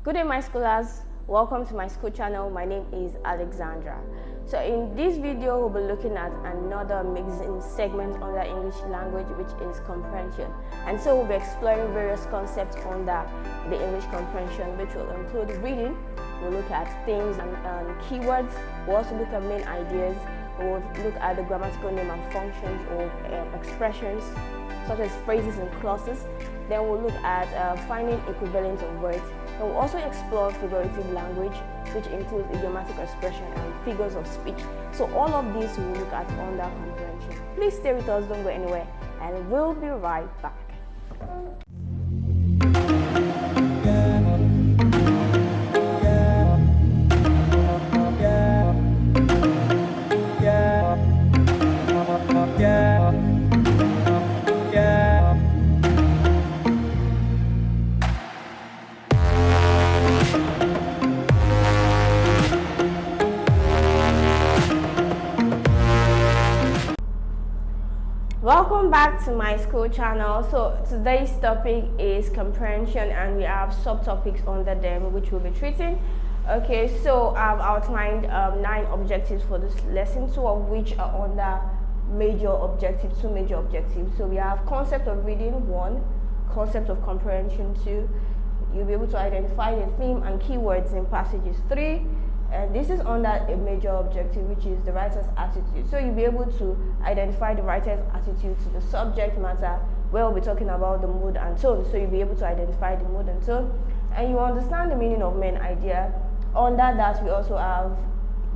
Good day, my scholars. Welcome to my school channel. My name is Alexandra. So in this video, we'll be looking at another amazing segment under English language, which is comprehension. And so we'll be exploring various concepts under the English comprehension, which will include reading. We'll look at things and keywords. We'll also look at main ideas. We'll look at the grammatical name and functions of expressions, such as phrases and clauses. Then we'll look at finding equivalents of words. And we'll also explore figurative language, which includes idiomatic expression and figures of speech. So all of these we'll look at under comprehension. Please stay with us, don't go anywhere, and we'll be right back. Welcome back to my school channel. So today's topic is comprehension, and we have subtopics under them which we'll be treating. Okay, so I've outlined 9 objectives for this lesson, 2 of which are under major objectives, 2 major objectives. So we have concept of reading 1, concept of comprehension 2. You'll be able to identify the theme and keywords in passages 3. And this is under a major objective, which is the writer's attitude. So you'll be able to identify the writer's attitude to the subject matter, where we'll be talking about the mood and tone. So you'll be able to identify the mood and tone, and you understand the meaning of main idea. Under that, we also have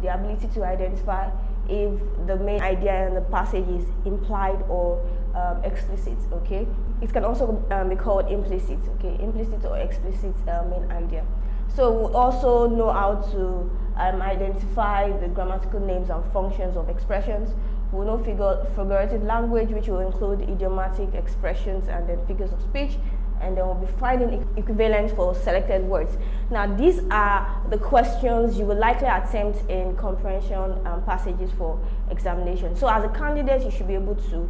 the ability to identify if the main idea in the passage is implied or explicit. Okay, it can also be called implicit. Okay, implicit or explicit main idea. So we'll also know how to identify the grammatical names and functions of expressions. We'll know figurative language, which will include idiomatic expressions and then figures of speech. And then we'll be finding equivalents for selected words. Now, these are the questions you will likely attempt in comprehension passages for examination. So as a candidate, you should be able to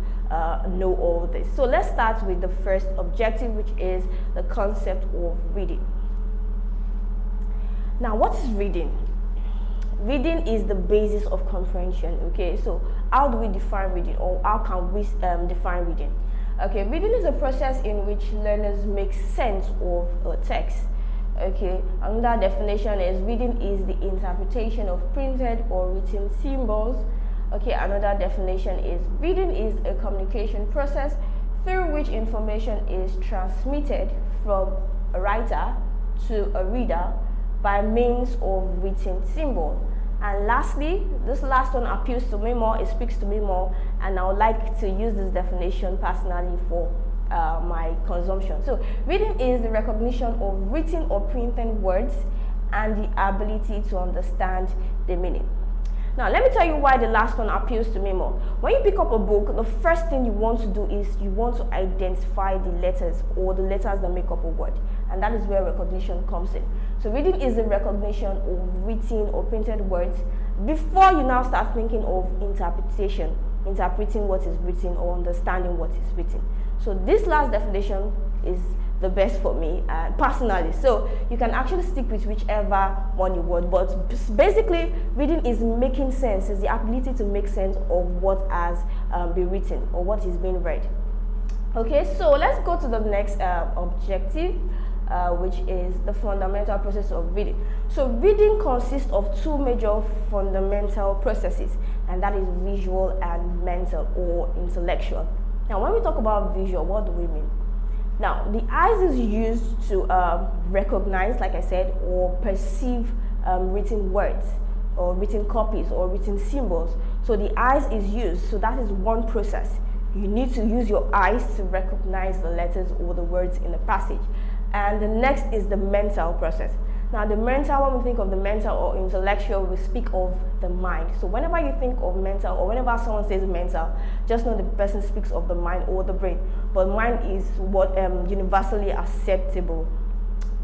know all this. So let's start with the first objective, which is the concept of reading. Now, what is reading? Reading is the basis of comprehension. Okay, so how do we define reading, or how can we define reading? Okay, reading is a process in which learners make sense of a text. Okay, another definition is reading is the interpretation of printed or written symbols. Okay, another definition is reading is a communication process through which information is transmitted from a writer to a reader by means of written symbol. And lastly, this last one appeals to me more, it speaks to me more, and I would like to use this definition personally for my consumption. So reading is the recognition of written or printed words and the ability to understand the meaning. Now, let me tell you why the last one appeals to me more. When you pick up a book, the first thing you want to do is you want to identify the letters or the letters that make up a word. And that is where recognition comes in. So reading is the recognition of written or printed words before you now start thinking of interpretation, interpreting what is written or understanding what is written. So this last definition is the best for me personally. So you can actually stick with whichever one you want, but basically reading is making sense, is the ability to make sense of what has been written or what is being read. Okay, so let's go to the next objective, which is the fundamental process of reading. So reading consists of 2 major fundamental processes, and that is visual and mental or intellectual. Now, when we talk about visual, what do we mean? Now, the eyes is used to recognize, like I said, or perceive written words or written copies or written symbols. So the eyes is used, so that is one process. You need to use your eyes to recognize the letters or the words in the passage. And the next is the mental process. Now, the mental, when we think of the mental or intellectual, we speak of the mind. So whenever you think of mental, or whenever someone says mental, just know the person speaks of the mind or the brain. But mind is what universally acceptable.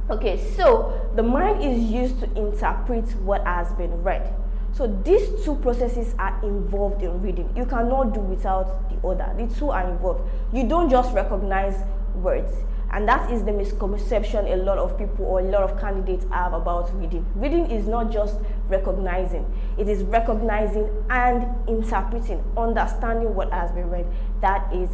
Okay, so the mind is used to interpret what has been read. So these 2 processes are involved in reading. You cannot do without the other. The 2 are involved. You don't just recognize words. And that is the misconception a lot of people or a lot of candidates have about reading. Reading is not just recognizing, it is recognizing and interpreting, understanding what has been read. That is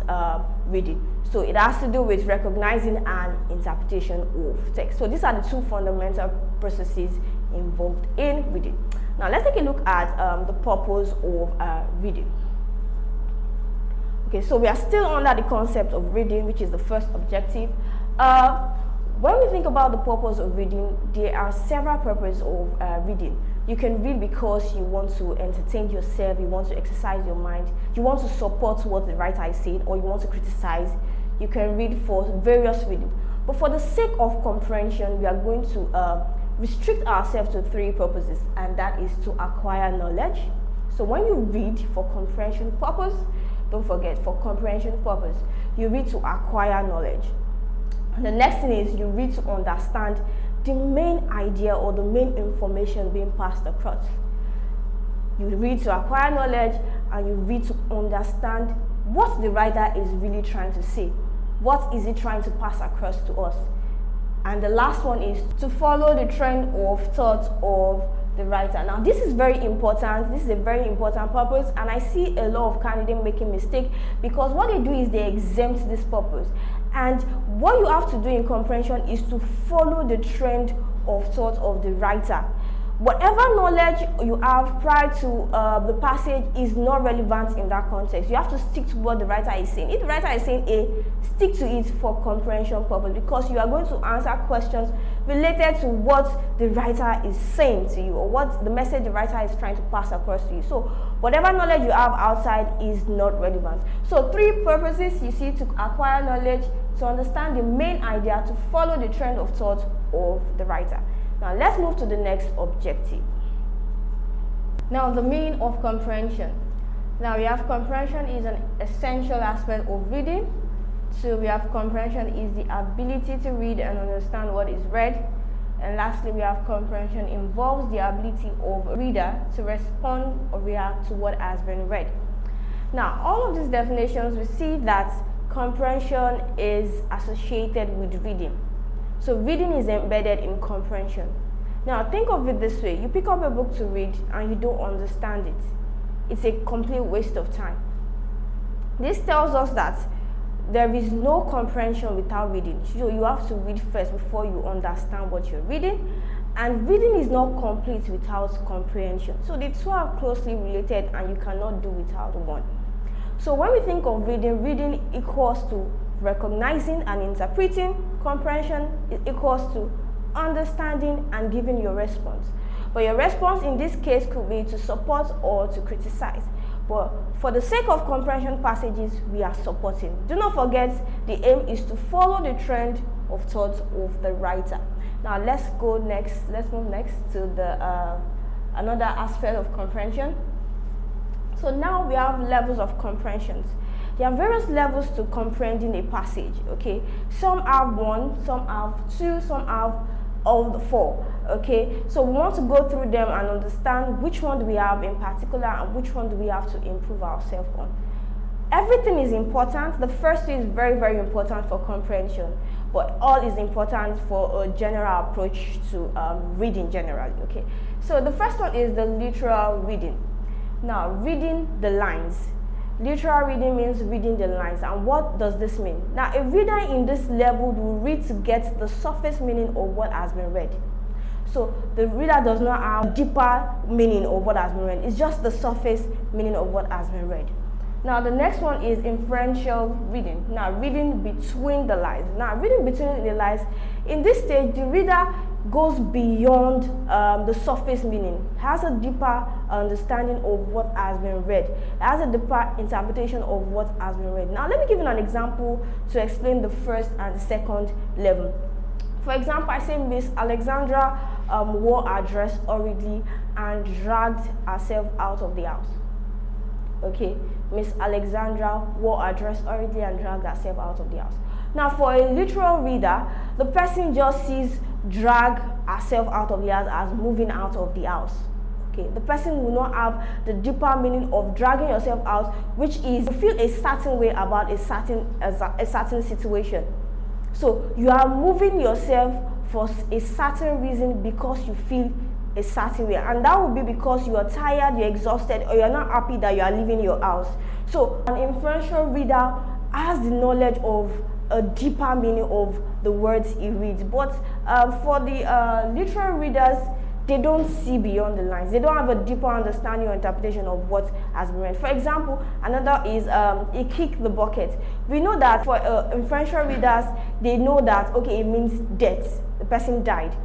reading. So it has to do with recognizing and interpretation of text. So these are the two fundamental processes involved in reading. Now let's take a look at the purpose of reading. Okay, so we are still under the concept of reading, which is the first objective. When we think about the purpose of reading, there are several purposes of reading. You can read because you want to entertain yourself, you want to exercise your mind, you want to support what the writer is saying, or you want to criticize. You can read for various reasons. But for the sake of comprehension, we are going to restrict ourselves to three purposes, and that is to acquire knowledge. So when you read for comprehension purpose, don't forget, for comprehension purpose, you read to acquire knowledge. And the next thing is you read to understand the main idea or the main information being passed across. You read to acquire knowledge, and you read to understand what the writer is really trying to say. What is he trying to pass across to us? And the last one is to follow the trend of thought of the writer. Now this is very important. This is a very important purpose, and I see a lot of candidates making mistake because what they do is they exempt this purpose. And what you have to do in comprehension is to follow the trend of thought of the writer. Whatever knowledge you have prior to the passage is not relevant in that context. You have to stick to what the writer is saying. If the writer is saying A, stick to it for comprehension purpose, because you are going to answer questions related to what the writer is saying to you, or what the message the writer is trying to pass across to you. So whatever knowledge you have outside is not relevant. So three purposes you see: to acquire knowledge, to understand the main idea, to follow the trend of thought of the writer. Now let's move to the next objective. Now the meaning of comprehension. Now we have comprehension is an essential aspect of reading. So we have comprehension is the ability to read and understand what is read. And lastly, we have comprehension involves the ability of a reader to respond or react to what has been read. Now all of these definitions, we see that comprehension is associated with reading. So reading is embedded in comprehension. Now think of it this way: you pick up a book to read and you don't understand it. It's a complete waste of time. This tells us that there is no comprehension without reading. So you have to read first before you understand what you're reading. And reading is not complete without comprehension. So the two are closely related and you cannot do without one. So when we think of reading, reading equals to recognizing and interpreting. Comprehension is equals to understanding and giving your response. But your response in this case could be to support or to criticize. But for the sake of comprehension passages, we are supporting. Do not forget, the aim is to follow the trend of thought of the writer. Now let's move next to the another aspect of comprehension. So now we have levels of comprehensions. There are various levels to comprehending a passage, okay? Some have one, some have two, some have all the four, okay? So we want to go through them and understand which one do we have in particular and which one do we have to improve ourselves on. Everything is important. The first is very, very important for comprehension, but all is important for a general approach to reading generally, okay? So the first one is the literal reading. Now, reading the lines. Literal reading means reading the lines. And what does this mean? Now, a reader in this level will read to get the surface meaning of what has been read. So the reader does not have deeper meaning of what has been read. It's just the surface meaning of what has been read. Now, the next one is inferential reading. Now, reading between the lines. Now, reading between the lines, in this stage, the reader goes beyond the surface meaning, has a deeper understanding of what has been read, has a deeper interpretation of what has been read. Now, let me give you an example to explain the first and the second level. For example, I say Miss Alexandra wore her dress hurriedly and dragged herself out of the house. Okay, Miss Alexandra wore her dress hurriedly and dragged herself out of the house. Now, for a literal reader, the person just sees drag herself out of the house as moving out of the house. Okay, the person will not have the deeper meaning of dragging yourself out, which is you feel a certain way about a certain situation. So you are moving yourself for a certain reason because you feel a certain way, and that will be because you are tired, you're exhausted, or you're not happy that you are leaving your house. So an inferential reader has the knowledge of a deeper meaning of the words he reads, but for the literal readers, they don't see beyond the lines. They don't have a deeper understanding or interpretation of what has been read. For example, another is he kicked the bucket. We know that for inferential readers, they know that, okay, it means death, the person died.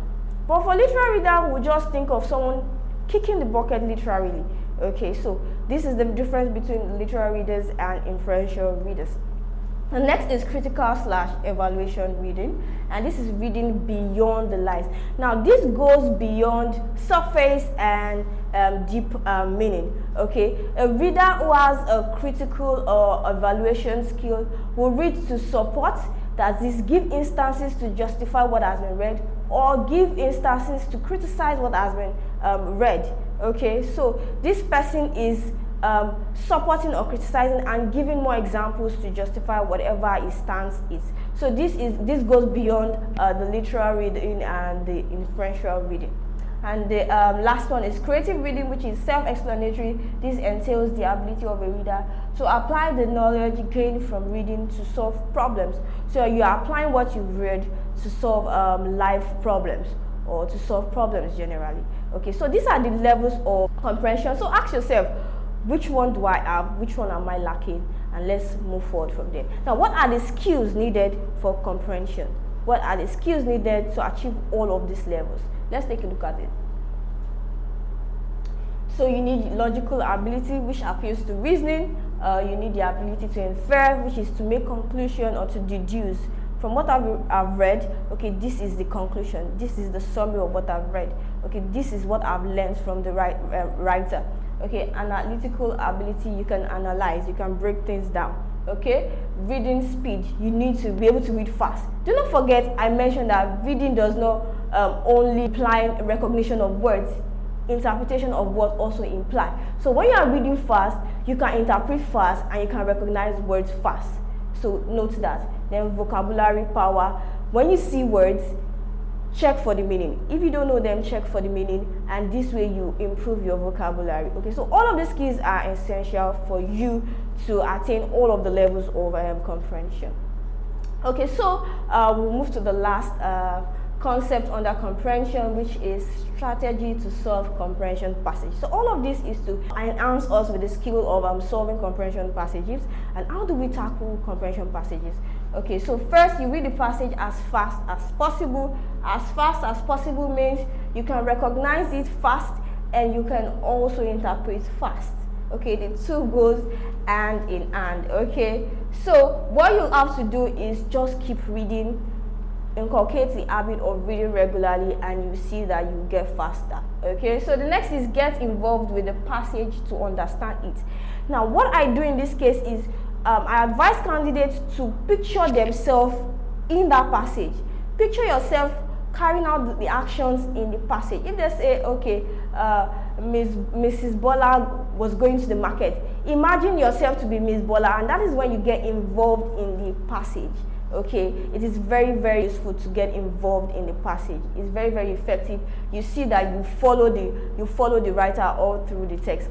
But for literal reader, we just think of someone kicking the bucket literally. Okay, so this is the difference between literal readers and inferential readers. The next is critical/evaluation reading, and this is reading beyond the lines. Now this goes beyond surface and deep meaning. Okay, a reader who has a critical or evaluation skill will read to support, that is, give instances to justify what has been read, or give instances to criticize what has been read. Okay, so this person is supporting or criticizing and giving more examples to justify whatever his stance is. So this goes beyond the literal reading and the inferential reading. And the last one is creative reading, which is self-explanatory. This entails the ability of a reader to apply the knowledge gained from reading to solve problems. So you are applying what you've read to solve life problems, or to solve problems generally. Okay, so these are the levels of comprehension. So ask yourself, which one do I have? Which one am I lacking? And let's move forward from there. Now, what are the skills needed for comprehension? What are the skills needed to achieve all of these levels? Let's take a look at it. So you need logical ability, which appeals to reasoning. You need the ability to infer, which is to make conclusion or to deduce. From what I've read, okay, this is the conclusion. This is the summary of what I've read. Okay, this is what I've learned from the writer. Okay, analytical ability, you can analyze, you can break things down. Okay, reading speed, you need to be able to read fast. Do not forget, I mentioned that reading does not only imply recognition of words, interpretation of words also imply. So when you are reading fast, you can interpret fast and you can recognize words fast. So note that. Then vocabulary power, when you see words, check for the meaning. If you don't know them, check for the meaning, and this way you improve your vocabulary. Okay, so all of these skills are essential for you to attain all of the levels of comprehension. Okay, so we'll move to the last concept under comprehension, which is strategy to solve comprehension passage. So all of this is to enhance us with the skill of solving comprehension passages. And how do we tackle comprehension passages? Okay, so first you read the passage as fast as possible. As fast as possible means you can recognize it fast and you can also interpret fast. Okay, the two goes hand in hand. Okay, so what you have to do is just keep reading, inculcate the habit of reading regularly, and you see that you get faster. Okay, so the next is get involved with the passage to understand it. Now what I do in this case is I advise candidates to picture themselves in that passage. Picture yourself carrying out the actions in the passage. If they say, okay, Mrs. Bola was going to the market, imagine yourself to be Miss Bola, and that is when you get involved in the passage. Okay, it is very, very useful to get involved in the passage. It's very, very effective. You see that you follow the writer all through the text.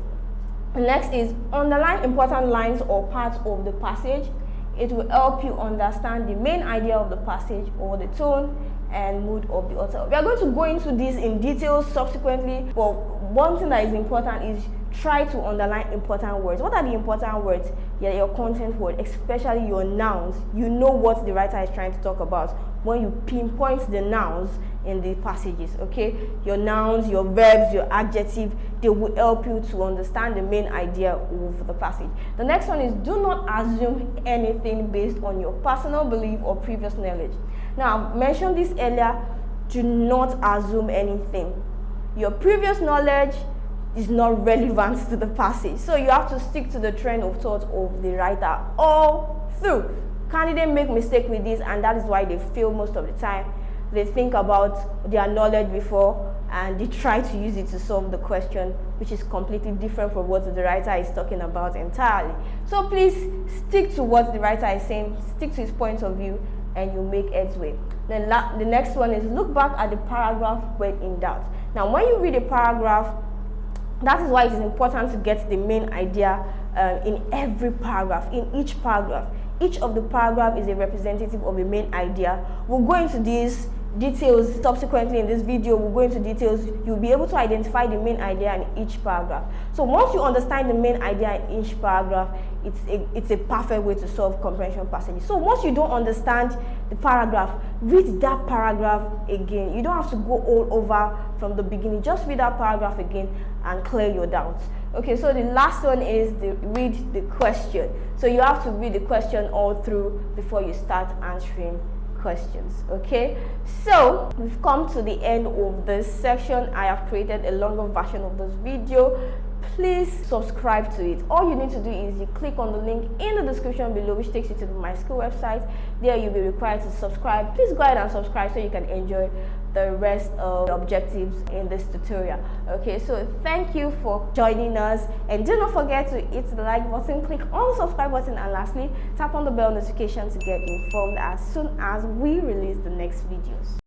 The next is underline important lines or parts of the passage. It will help you understand the main idea of the passage or the tone and mood of the author. We are going to go into this in detail subsequently, but one thing that is important is try to underline important words. What are the important words? Yeah, your content word, especially your nouns. You know what the writer is trying to talk about when you pinpoint the nouns in the passages. Okay, your nouns, your verbs, your adjective, they will help you to understand the main idea of the passage. The next one is do not assume anything based on your personal belief or previous knowledge. Now, I mentioned this earlier. Do not assume anything. Your previous knowledge is not relevant to the passage, so you have to stick to the trend of thought of the writer all through. Candidates make mistake with this, and that is why they fail most of the time. They think about their knowledge before and they try to use it to solve the question, which is completely different from what the writer is talking about entirely. So please stick to what the writer is saying, stick to his point of view, and you make headway. Then the next one is look back at the paragraph when in doubt. Now when you read a paragraph, that is why it is important to get the main idea in every paragraph, in each paragraph. Each of the paragraph is a representative of a main idea. We'll go into these details subsequently in this video. We'll go into details. You'll be able to identify the main idea in each paragraph. So once you understand the main idea in each paragraph, it's a perfect way to solve comprehension passages. So once you don't understand the paragraph, read that paragraph again. You don't have to go all over from the beginning. Just read that paragraph again and clear your doubts. Okay, so the last one is read the question. So you have to read the question all through before you start answering questions. Okay, so we've come to the end of this section. I have created a longer version of this video. Please subscribe to it. All you need to do is you click on the link in the description below, which takes you to my school website. There you'll be required to subscribe. Please go ahead and subscribe so you can enjoy the rest of the objectives in this tutorial. Okay, so thank you for joining us, and do not forget to hit the like button, click on the subscribe button, and lastly tap on the bell notification to get informed as soon as we release the next videos.